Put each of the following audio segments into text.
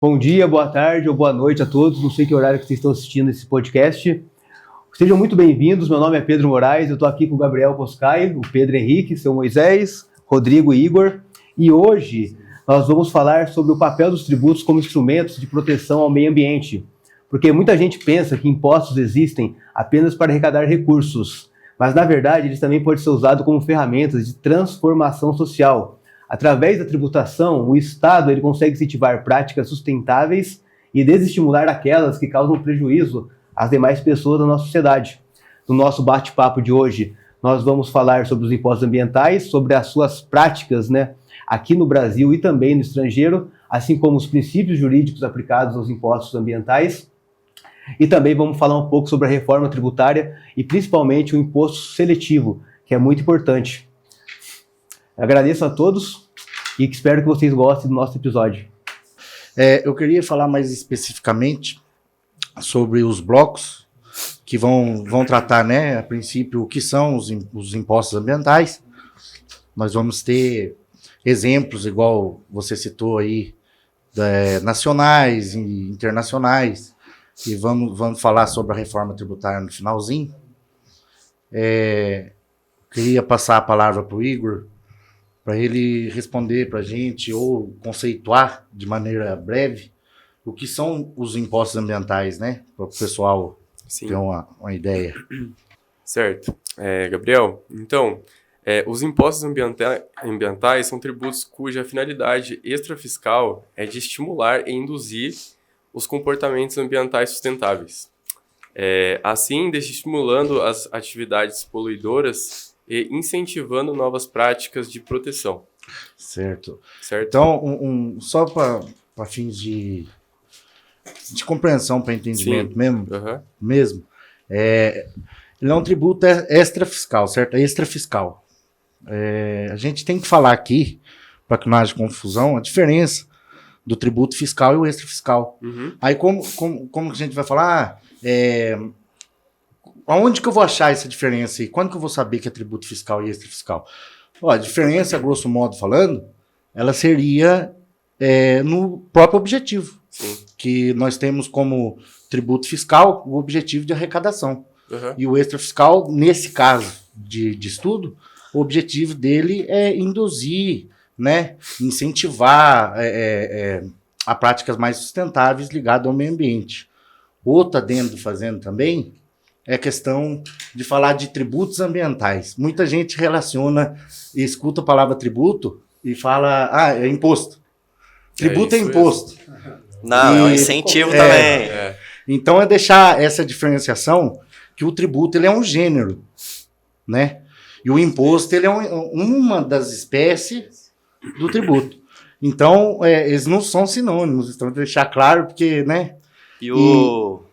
Bom dia, boa tarde ou boa noite a todos. Não sei que horário que vocês estão assistindo esse podcast. Sejam muito bem-vindos. Meu nome é Pedro Moraes. Eu estou aqui com o Gabriel Poscai, o Pedro Henrique, seu Moisés, Rodrigo e Igor. E hoje nós vamos falar sobre o papel dos tributos como instrumentos de proteção ao meio ambiente. Porque muita gente pensa que impostos existem apenas para arrecadar recursos. Mas, na verdade, eles também podem ser usados como ferramentas de transformação social. Através da tributação, o Estado ele consegue incentivar práticas sustentáveis e desestimular aquelas que causam prejuízo às demais pessoas da nossa sociedade. No nosso bate-papo de hoje, nós vamos falar sobre os impostos ambientais, sobre as suas práticas, aqui no Brasil e também no estrangeiro, assim como os princípios jurídicos aplicados aos impostos ambientais. E também vamos falar um pouco sobre a reforma tributária e principalmente o imposto seletivo, que é muito importante. Agradeço a todos e espero que vocês gostem do nosso episódio. Eu queria falar mais especificamente sobre os blocos que vão tratar, a princípio, o que são os impostos ambientais. Nós vamos ter exemplos, igual você citou aí, nacionais e internacionais, e vamos falar sobre a reforma tributária no finalzinho. Queria passar a palavra para o Igor, para ele responder para a gente ou conceituar de maneira breve o que são os impostos ambientais, para o pessoal ter uma ideia. Certo. Gabriel, então, os impostos ambientais são tributos cuja finalidade extrafiscal é de estimular e induzir os comportamentos ambientais sustentáveis. Assim, desestimulando as atividades poluidoras e incentivando novas práticas de proteção. Certo. Então, só para fins de compreensão, para entendimento mesmo, ele é um tributo extrafiscal, certo? É extrafiscal. A gente tem que falar aqui, para que não haja confusão, a diferença do tributo fiscal e o extrafiscal. Aí como que a gente vai falar? Aonde que eu vou achar essa diferença aí? Quando que eu vou saber que é tributo fiscal e extrafiscal? A diferença, grosso modo falando, ela seria no próprio objetivo. Sim. Que nós temos como tributo fiscal o objetivo de arrecadação. E o extrafiscal, nesse caso de estudo, o objetivo dele é induzir, incentivar a práticas mais sustentáveis ligadas ao meio ambiente. Outro adendo fazendo também é a questão de falar de tributos ambientais. Muita gente relaciona e escuta a palavra tributo e fala, é imposto. Tributo é imposto. Não, é um incentivo também. Então é deixar essa diferenciação que o tributo ele é um gênero, E o imposto ele é uma das espécies do tributo. Então, eles não são sinônimos, então deixar claro porque,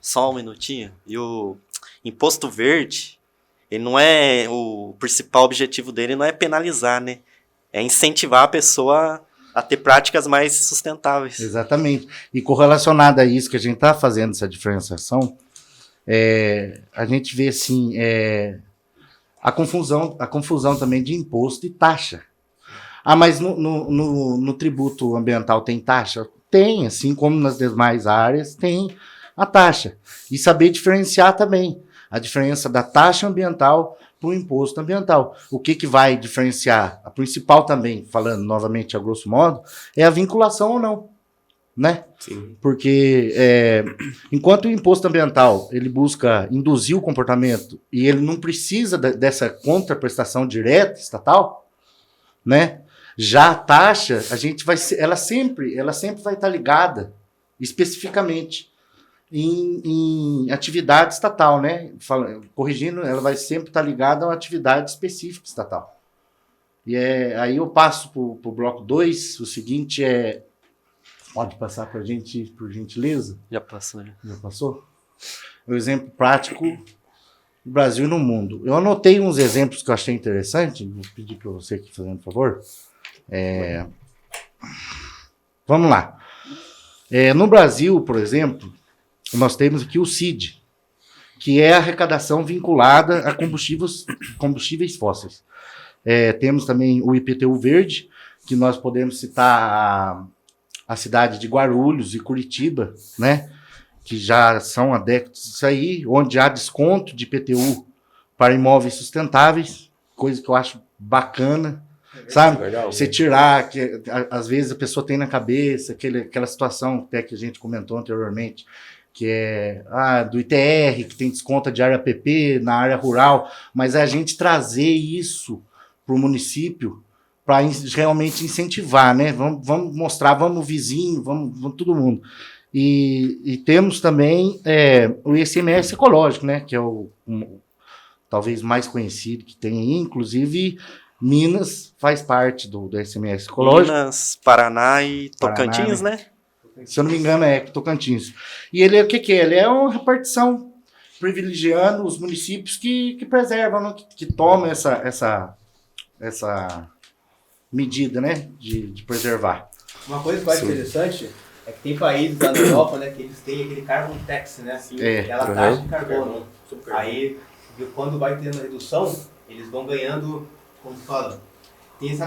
Só um minutinho. E o imposto verde, ele não é... O principal objetivo dele não é penalizar, É incentivar a pessoa a ter práticas mais sustentáveis. Exatamente. E correlacionado a isso que a gente está fazendo, essa diferenciação, a gente vê, assim, a confusão também de imposto e taxa. Mas no tributo ambiental tem taxa? Tem, assim como nas demais áreas, tem a taxa. E saber diferenciar também a diferença da taxa ambiental para o imposto ambiental. O que vai diferenciar? A principal também, falando novamente a grosso modo, é a vinculação ou não, Sim. Porque enquanto o imposto ambiental ele busca induzir o comportamento e ele não precisa dessa contraprestação direta estatal, já a taxa, ela sempre vai estar ligada especificamente em atividade estatal, corrigindo, ela vai sempre estar ligada a uma atividade específica estatal. E aí eu passo para o bloco 2, o seguinte pode passar para a gente, por gentileza? Já passou, né? Já passou? Um exemplo prático no Brasil e no mundo. Eu anotei uns exemplos que eu achei interessante, vou pedir para você aqui fazendo favor. Vamos lá. No Brasil, por exemplo, nós temos aqui o CID, que é a arrecadação vinculada a combustíveis fósseis. Temos também o IPTU verde, que nós podemos citar a cidade de Guarulhos e Curitiba, né? Que já são adeptos disso aí, onde há desconto de IPTU para imóveis sustentáveis, coisa que eu acho bacana, sabe? Legal. Você tirar, que às vezes a pessoa tem na cabeça aquela situação até que a gente comentou anteriormente, que é do ITR, que tem desconto de área PP na área rural, mas a gente trazer isso para o município para realmente incentivar, né? Vamos mostrar, vamos vizinho, vamos todo mundo. E temos também o ICMS ecológico, né? Que é talvez mais conhecido que tem aí, inclusive Minas faz parte do ICMS ecológico. Minas, Paraná e Tocantins, Paraná, né? Se eu não me engano, é Tocantins. E ele é o que é? Ele é uma repartição privilegiando os municípios que preservam, né? que tomam essa medida, né? De preservar. Uma coisa que eu acho interessante é que tem países lá na Europa, né, que eles têm aquele carbon tax, né? Aquela taxa de carbono. Aí, quando vai tendo a redução, eles vão ganhando, como se fala, tem esse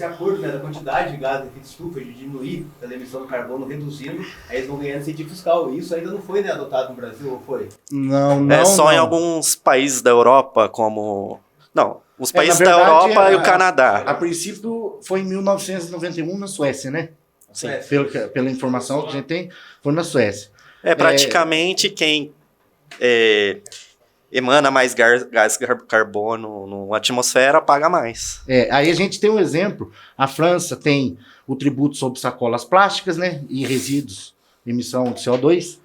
acordo, né, da quantidade de gás de efeito estufa, de diminuir pela emissão de carbono, reduzindo, aí eles vão ganhando incentivo fiscal. Isso ainda não foi, né, adotado no Brasil, ou foi? Não. Só em alguns países da Europa, como... Não, os países na da verdade, Europa e o Canadá. A princípio foi em 1991 na Suécia, né? Sim. Pela informação que a gente tem, foi na Suécia. Praticamente quem emana mais gás carbono na atmosfera paga mais. Aí a gente tem um exemplo. A França tem o tributo sobre sacolas plásticas, né? E resíduos, emissão de CO2.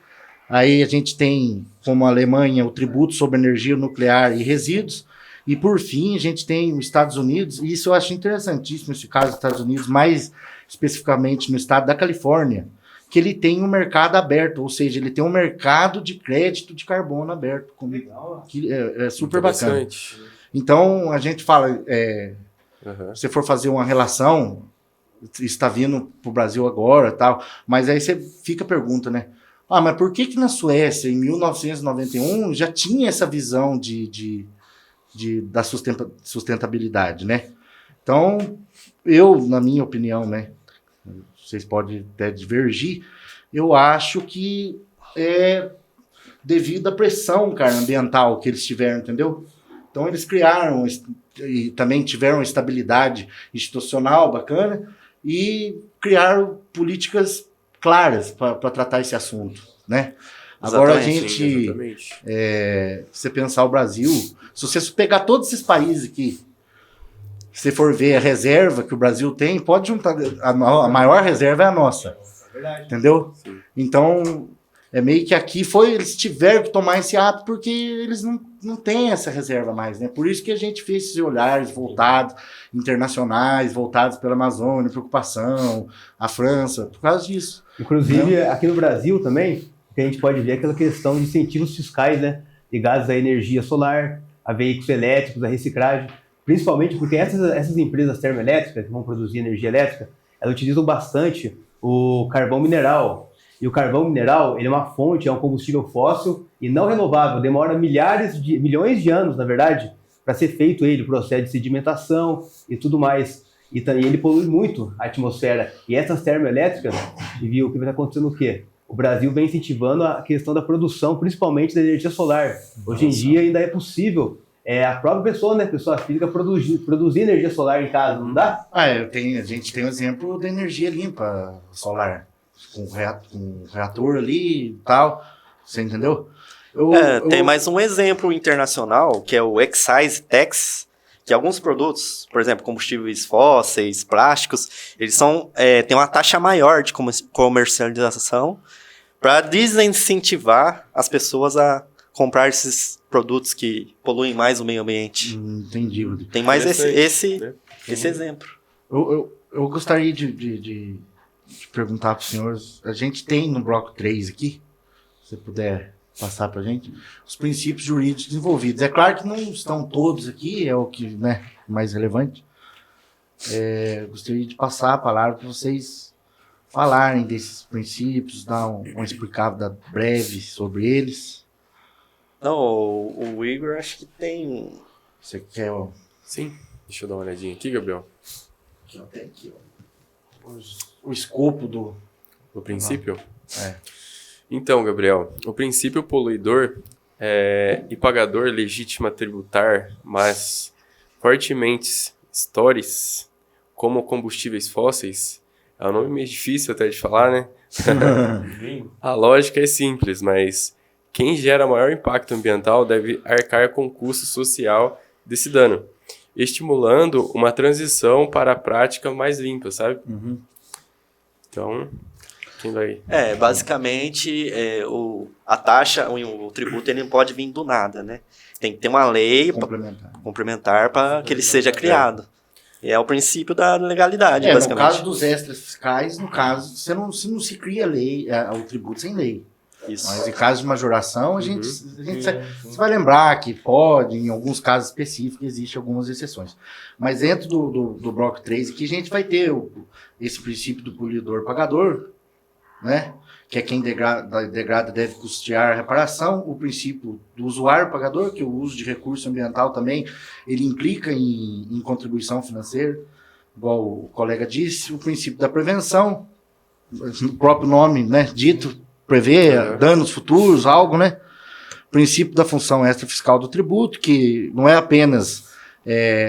Aí a gente tem, como a Alemanha, o tributo sobre energia nuclear e resíduos. E, por fim, a gente tem os Estados Unidos, e isso eu acho interessantíssimo, esse caso dos Estados Unidos, mais especificamente no estado da Califórnia, que ele tem um mercado aberto, ou seja, ele tem um mercado de crédito de carbono aberto. Que é super bacana. Então, a gente fala, se for fazer uma relação, está vindo para o Brasil agora, tal, mas aí você fica a pergunta, né? Mas por que na Suécia, em 1991, já tinha essa visão da sustentabilidade, né? Então, na minha opinião, né? Vocês podem até divergir, eu acho que é devido à pressão, cara, ambiental que eles tiveram, entendeu? Então, eles criaram e também tiveram estabilidade institucional bacana e criaram políticas claras para tratar esse assunto, né? Agora, você pensar o Brasil, se você pegar todos esses países aqui, se for ver a reserva que o Brasil tem, pode juntar, a maior reserva é a nossa. É verdade. Entendeu? Sim. Então, meio que aqui eles tiveram que tomar esse ato porque eles não têm essa reserva mais, né? Por isso que a gente fez esses olhares voltados, internacionais, voltados pela Amazônia, preocupação, a França, por causa disso. Inclusive, aqui no Brasil também, que a gente pode ver aquela questão de incentivos fiscais, né? Ligados à energia solar, a veículos elétricos, a reciclagem, principalmente porque essas empresas termoelétricas que vão produzir energia elétrica, elas utilizam bastante o carvão mineral. E o carvão mineral, ele é uma fonte, é um combustível fóssil e não renovável, demora milhões de anos, na verdade, para ser feito o processo de sedimentação e tudo mais. E também ele polui muito a atmosfera. E essas termoelétricas, viu o que vai acontecendo o quê? O Brasil vem incentivando a questão da produção, principalmente da energia solar. Hoje em dia ainda é possível a própria pessoa, né, pessoa física, produzir energia solar em casa, não dá? A gente tem o exemplo da energia limpa solar, com reator ali e tal, você entendeu? Tem mais um exemplo internacional, que é o Excise Tax, que alguns produtos, por exemplo, combustíveis fósseis, plásticos, eles têm uma taxa maior de comercialização para desincentivar as pessoas a comprar esses produtos que poluem mais o meio ambiente. Entendi. Tem mais esse exemplo. Eu gostaria de perguntar para os senhores, a gente tem no bloco 3 aqui, se você puder passar para a gente, os princípios jurídicos envolvidos. É claro que não estão todos aqui, é o que, né, mais relevante. Gostaria de passar a palavra para vocês falarem desses princípios, dar uma explicada breve sobre eles. Não, o Igor acho que tem... Você quer... Sim, deixa eu dar uma olhadinha aqui, Gabriel. Aqui, ó. O escopo O princípio? É. Então, Gabriel, o princípio poluidor e pagador legítima tributar, mas fortemente stores, como combustíveis fósseis, é um nome meio difícil até de falar, né? A lógica é simples, mas quem gera maior impacto ambiental deve arcar com o custo social desse dano, estimulando uma transição para a prática mais limpa, sabe? Então, quem vai... Basicamente, a taxa, o tributo, ele não pode vir do nada, né? Tem que ter uma lei complementar para que ele seja criado. E é o princípio da legalidade, basicamente. No caso dos extras fiscais, você não se cria lei, o tributo sem lei. Isso. Mas em caso de majoração, você vai lembrar que pode, em alguns casos específicos, existem algumas exceções. Mas dentro do bloco 3 aqui, a gente vai ter esse princípio do poluidor-pagador, né? Que é quem degrada deve custear a reparação, o princípio do usuário-pagador, que o uso de recurso ambiental também, ele implica em contribuição financeira, igual o colega disse, o princípio da prevenção, o próprio nome, né, dito, prevê danos futuros, algo, né? Princípio da função extrafiscal do tributo, que não é apenas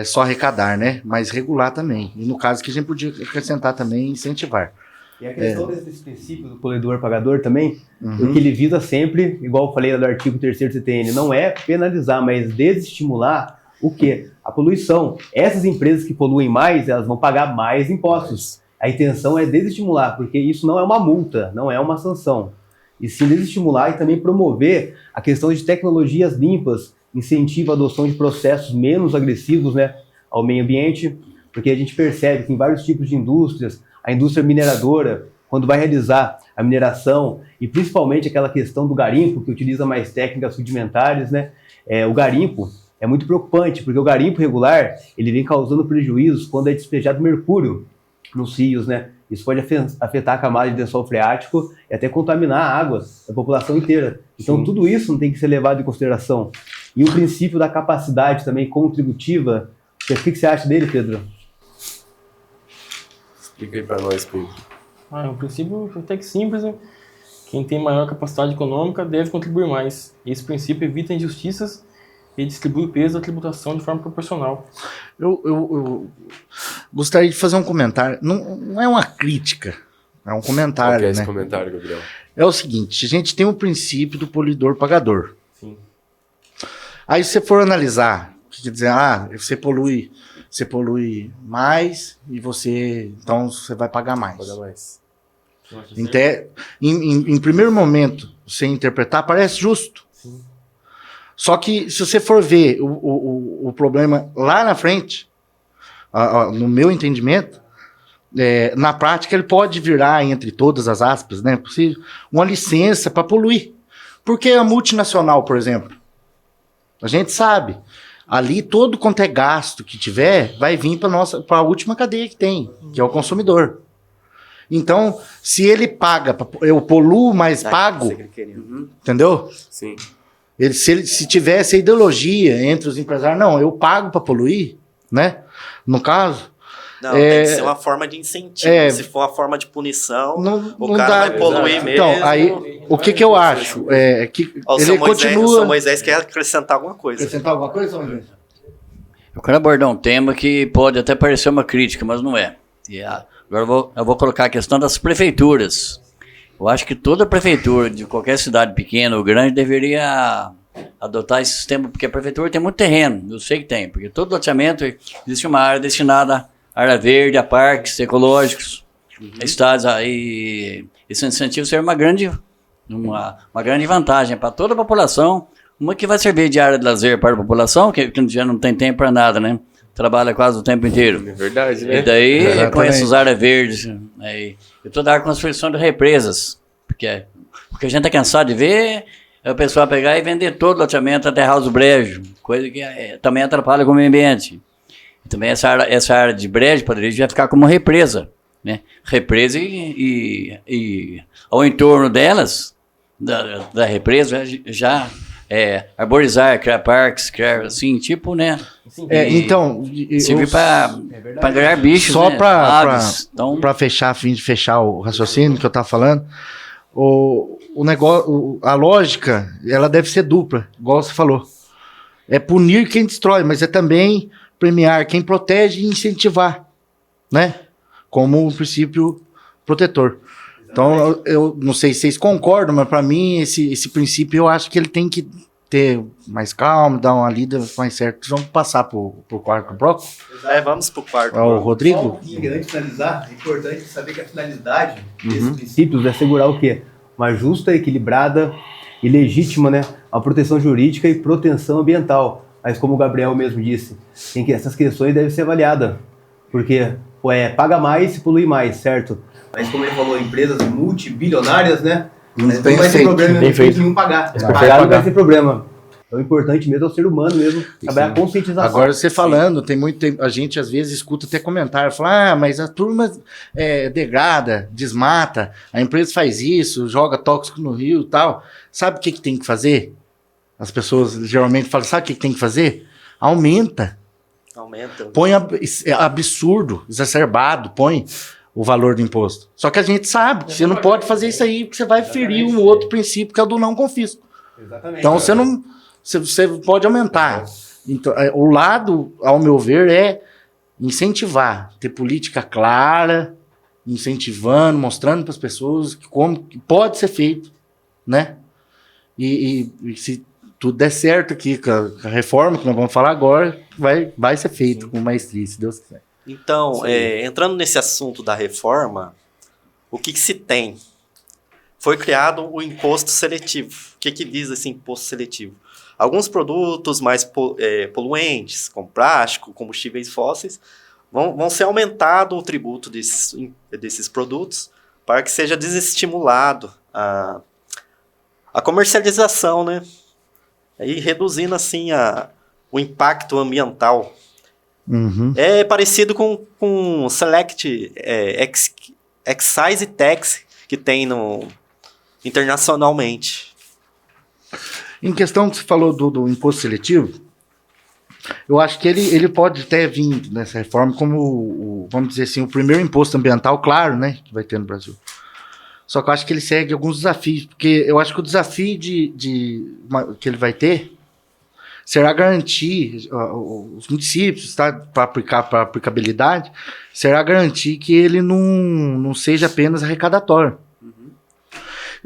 só arrecadar, né, mas regular também. E no caso que a gente podia acrescentar também incentivar. E a questão desse princípio do poluidor-pagador também, o que ele visa sempre, igual eu falei do artigo 3º do CTN, não é penalizar, mas desestimular o quê? A poluição. Essas empresas que poluem mais, elas vão pagar mais impostos. A intenção é desestimular, porque isso não é uma multa, não é uma sanção. E sim desestimular e também promover a questão de tecnologias limpas, incentiva a adoção de processos menos agressivos, né, ao meio ambiente, porque a gente percebe que em vários tipos de indústrias, a indústria mineradora, quando vai realizar a mineração, e principalmente aquela questão do garimpo, que utiliza mais técnicas rudimentares, né? O garimpo é muito preocupante, porque o garimpo regular, ele vem causando prejuízos quando é despejado mercúrio nos rios, né? Isso pode afetar a camada de lençol freático e até contaminar a água da população inteira. Então, tudo isso não tem que ser levado em consideração. E o princípio da capacidade também contributiva, o que você acha dele, Pedro? Explica aí para nós, Pedro. É um princípio até que simples, né? Quem tem maior capacidade econômica deve contribuir mais. Esse princípio evita injustiças e distribui o peso da tributação de forma proporcional. Eu gostaria de fazer um comentário. Não é uma crítica, é um comentário. Qual que é esse né? comentário, Gabriel? É o seguinte, a gente tem o princípio do poluidor-pagador. Sim. Aí se você for analisar, quer dizer, você polui mais e então você vai pagar mais. Paga mais. Em primeiro momento, você interpretar, parece justo. Sim. Só que se você for ver o problema lá na frente, no meu entendimento, na prática ele pode virar, entre todas as aspas, né, possível, uma licença para poluir. Porque a multinacional, por exemplo, a gente sabe, ali todo quanto é gasto que tiver, vai vir para a última cadeia que tem, que é o consumidor. Então, se ele paga, eu poluo, mas pago, entendeu? Sim. Se tivesse a ideologia entre os empresários, não, eu pago para poluir, né? No caso... Não, tem que ser uma forma de incentivo. Se for uma forma de punição, o cara vai poluir mesmo. Então, aí, o que eu acho? Que ele continua... O São Moisés quer acrescentar alguma coisa. Acrescentar alguma coisa, São Moisés? Eu quero abordar um tema que pode até parecer uma crítica, mas não é. Agora eu vou colocar a questão das prefeituras. Eu acho que toda prefeitura de qualquer cidade pequena ou grande deveria adotar esse sistema, porque a prefeitura tem muito terreno, eu sei que tem, porque todo loteamento existe uma área destinada à área verde, a parques ecológicos, estados aí. Esse incentivo seria uma grande vantagem para toda a população, uma que vai servir de área de lazer para a população, que já não tem tempo para nada, né? Trabalha quase o tempo inteiro. É verdade, né? E daí, com essas áreas verdes, aí, e toda a construção de represas, porque a gente é cansado de ver o pessoal pegar e vender todo o loteamento até House Brejo, coisa que também atrapalha com o meio ambiente. E também essa área de brejo poderia já ficar como represa, né? Represa e ao entorno delas, da represa, já arborizar, criar parques, criar assim, tipo, né? Então, Servir para ganhar bichos, só né? para Aves. Então, fechar, a fim de fechar o raciocínio que eu estava falando, o negócio, a lógica, ela deve ser dupla, igual você falou. É punir quem destrói, mas é também premiar quem protege e incentivar, né? Como um princípio protetor. Então, eu não sei se vocês concordam, mas para mim, esse princípio, eu acho que ele tem que ter mais calma, dar uma lida mais certa. Vamos passar pro quarto bloco? Vamos pro quarto. O Rodrigo? Só um pouquinho, antes de finalizar, é importante saber que a finalidade desses princípios é assegurar o quê? Uma justa, equilibrada e legítima, né, a proteção jurídica e proteção ambiental. Mas como o Gabriel mesmo disse, essas questões devem ser avaliadas, porque paga mais se polui mais, certo? Mas como ele falou, empresas multibilionárias, né? Não vai ser problema nenhum pagar. Pagar não vai ser problema. Então, o importante mesmo é o ser humano mesmo, trabalhar a conscientização. Agora você falando, a gente às vezes escuta até comentário, fala, mas a turma degrada, desmata, a empresa faz isso, joga tóxico no rio e tal. Sabe o que tem que fazer? As pessoas geralmente falam, sabe o que tem que fazer? Aumenta. Põe absurdo, exacerbado, põe o valor do imposto. Só que a gente sabe que você não pode fazer isso aí, porque você vai ferir um outro princípio, que é o do não confisco. Exatamente. Então você pode aumentar. Então, o lado, ao meu ver, é incentivar, ter política clara, incentivando, mostrando para as pessoas como que pode ser feito, né? E se tudo der certo aqui com a reforma que nós vamos falar agora, vai ser feito com maestria, se Deus quiser. Então, entrando nesse assunto da reforma, o que se tem? Foi criado o imposto seletivo. O que visa esse imposto seletivo? Alguns produtos mais poluentes, como plástico, combustíveis fósseis, vão ser aumentado o tributo desses produtos para que seja desestimulado a comercialização, né? E reduzindo assim o impacto ambiental. É parecido com o Select Excise Tax que tem internacionalmente. Em questão que você falou do imposto seletivo, eu acho que ele pode até vir nessa reforma como, vamos dizer assim, o primeiro imposto ambiental, claro, né, que vai ter no Brasil. Só que eu acho que ele segue alguns desafios, porque eu acho que o desafio que ele vai ter será garantir os municípios, tá, para aplicabilidade, será garantir que ele não seja apenas arrecadatório.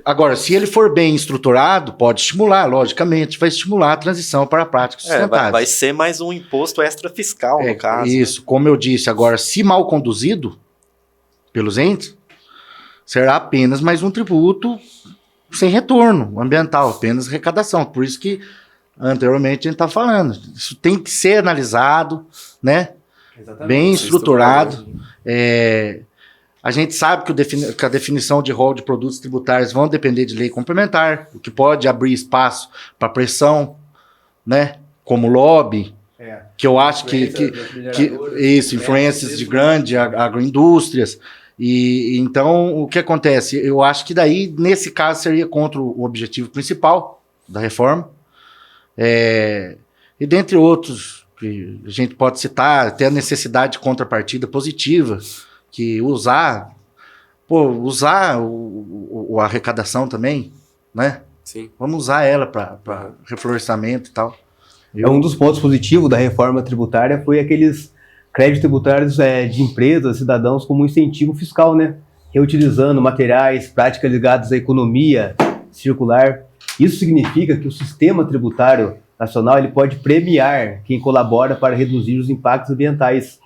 Agora, se ele for bem estruturado, pode estimular, logicamente, vai estimular a transição para práticas sustentáveis. Vai ser mais um imposto extra fiscal, no caso. Isso, né? Como eu disse, agora, se mal conduzido pelos entes, será apenas mais um tributo sem retorno ambiental, apenas arrecadação. Por isso que anteriormente a gente está falando. Isso tem que ser analisado, né? Exatamente. Bem estruturado. A gente sabe que a definição de rol de produtos tributários vão depender de lei complementar, o que pode abrir espaço para pressão, né? Como lobby, que eu acho que influências de grandes agroindústrias. E então, o que acontece? Eu acho que daí, nesse caso, seria contra o objetivo principal da reforma. E dentre outros, que a gente pode citar, até a necessidade de contrapartida positiva, que usar a arrecadação também, né? Sim. Vamos usar ela para reflorestamento e tal. Um dos pontos positivos da reforma tributária foi aqueles créditos tributários de empresas, cidadãos, como incentivo fiscal, né? Reutilizando materiais, práticas ligadas à economia circular. Isso significa que o sistema tributário nacional ele pode premiar quem colabora para reduzir os impactos ambientais.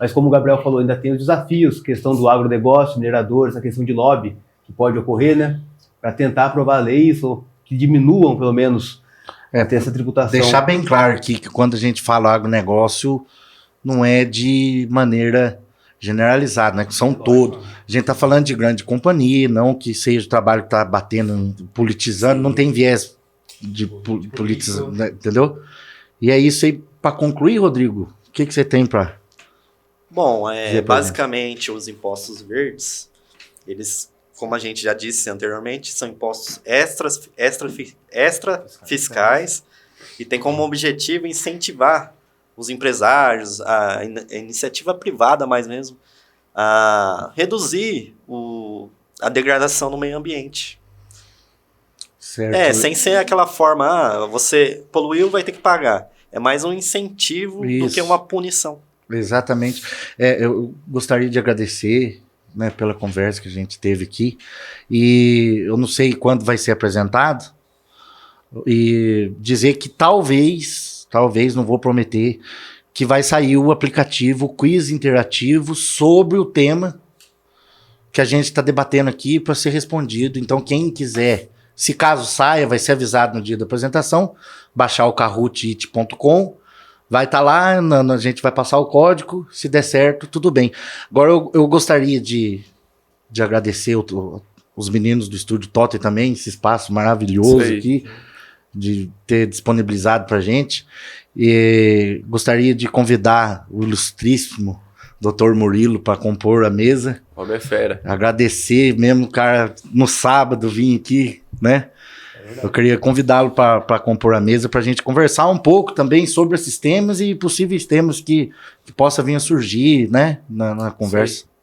Mas como o Gabriel falou, ainda tem os desafios, questão do agronegócio, mineradores, a questão de lobby que pode ocorrer, né? Para tentar aprovar leis ou que diminuam, pelo menos, ter essa tributação. Deixar bem claro aqui que quando a gente fala agronegócio, não é de maneira generalizada, né? Que são todos. A gente está falando de grande companhia, não que seja o trabalho que está batendo, politizando, não tem viés de politizando, né? Entendeu? E é isso aí. Para concluir, Rodrigo, o que você tem para... Bom, basicamente os impostos verdes, eles como a gente já disse anteriormente, são impostos extra-fiscais e tem como objetivo incentivar os empresários, a iniciativa privada mais mesmo, a reduzir a degradação no meio ambiente. Certo. Sem ser aquela forma, você poluiu, vai ter que pagar. É mais um incentivo do que uma punição. Exatamente. Eu gostaria de agradecer, né, pela conversa que a gente teve aqui. E eu não sei quando vai ser apresentado. E dizer que talvez, não vou prometer, que vai sair o aplicativo Quiz Interativo sobre o tema que a gente está debatendo aqui para ser respondido. Então, quem quiser, se caso saia, vai ser avisado no dia da apresentação, baixar o kahoot.it.com, vai estar lá, a gente vai passar o código, se der certo, tudo bem. Agora, eu gostaria de agradecer os meninos do Estúdio Totem também, esse espaço maravilhoso aqui, de ter disponibilizado para a gente. E gostaria de convidar o ilustríssimo Dr. Murilo para compor a mesa. Homem é fera. Agradecer mesmo, cara, no sábado vim aqui, né? Eu queria convidá-lo para compor a mesa, para a gente conversar um pouco também sobre esses temas e possíveis temas que possa vir a surgir, né, na conversa.